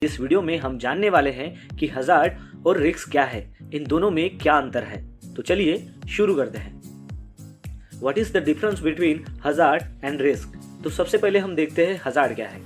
इस वीडियो में हम जानने वाले हैं कि हजार्ड और रिस्क क्या है, इन दोनों में क्या अंतर है। तो चलिए शुरू करते हैं। What is the difference between hazard and risk. तो सबसे पहले हम देखते हैं हजार्ड क्या है।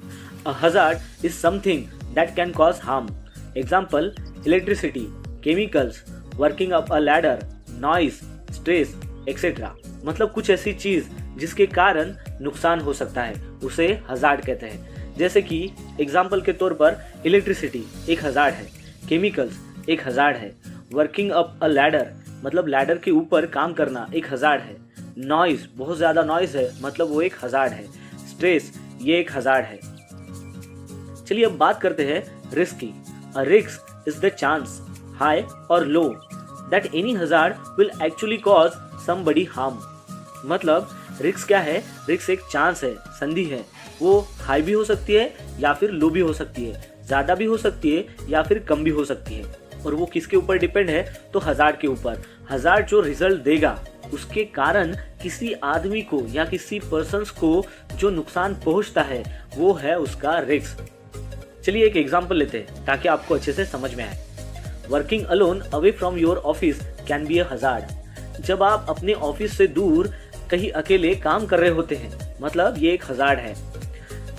A hazard is something that can cause harm. Example electricity, chemicals, working up a ladder, noise, stress etcetera. मतलब कुछ ऐसी चीज जिसके कारण नुकसान हो सकता है उसे हजार्ड कहते हैं। जैसे कि एग्जाम्पल के तौर पर इलेक्ट्रिसिटी एक हजार्ड है, केमिकल्स एक हजार्ड है, वर्किंग अप अ लैडर मतलब लैडर के ऊपर काम करना एक हजार्ड है, नॉइज बहुत ज्यादा नॉइज है मतलब वो एक हजार्ड है, स्ट्रेस ये एक हजार्ड है। चलिए अब बात करते हैं रिस्क की। A risk is the chance high और low that any hazard will actually cause somebody harm. मतलब रिस्क क्या है? रिस्क एक चांस है, संधि है। वो हाई भी हो सकती है या फिर लो भी हो सकती है, ज्यादा भी हो सकती है या फिर कम भी हो सकती है। और वो किसके ऊपर डिपेंड है? तो हजार्ड के ऊपर। हजार्ड जो रिजल्ट देगा उसके कारण किसी आदमी को या किसी पर्सन्स को जो नुकसान पहुंचता है वो है उसका रिस्क। चलिए एक एग्जांपल लेते हैं ताकि आपको अच्छे से समझ में आए। Working alone away from your office can be a hazard. जब आप अपने ऑफिस से दूर कहीं अकेले काम कर रहे होते हैं मतलब ये एक हजार्ड है।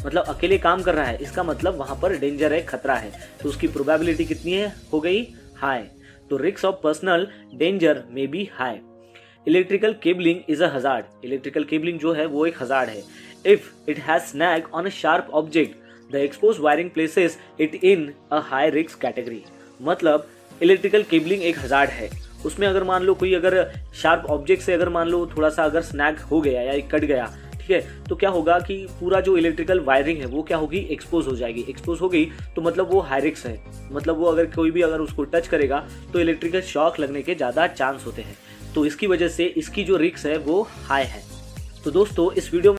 मतलब अकेले काम कर रहा है इसका मतलब वहां पर डेंजर है, खतरा है, तो उसकी प्रोबेबिलिटी कितनी है? हो गई हाई। तो रिस्क ऑफ पर्सनल डेंजर में बी high. Electrical cabling is a hazard. Electrical cabling जो है वो एक हजार्ड है। If it has snag on a sharp object the expose wiring places it in a high risk category. मतलब electrical cabling एक hazard है, उसमें अगर मान लो कोई अगर शार्प ऑब्जेक्ट से अगर मान लो थोड़ा सा अगर स्नैग हो गया या कट गया, ठीक है, तो क्या होगा कि पूरा जो इलेक्ट्रिकल वायरिंग है वो क्या होगी? एक्सपोज हो जाएगी। एक्सपोज हो गई तो मतलब वो हाई रिस्क है। मतलब वो अगर कोई भी अगर उसको टच करेगा तो इलेक्ट्रिकल शॉक लगने के ज्यादा चांस होते हैं। तो इसकी वजह से इसकी जो रिस्क है वो हाई है। तो दोस्तों इस वीडियो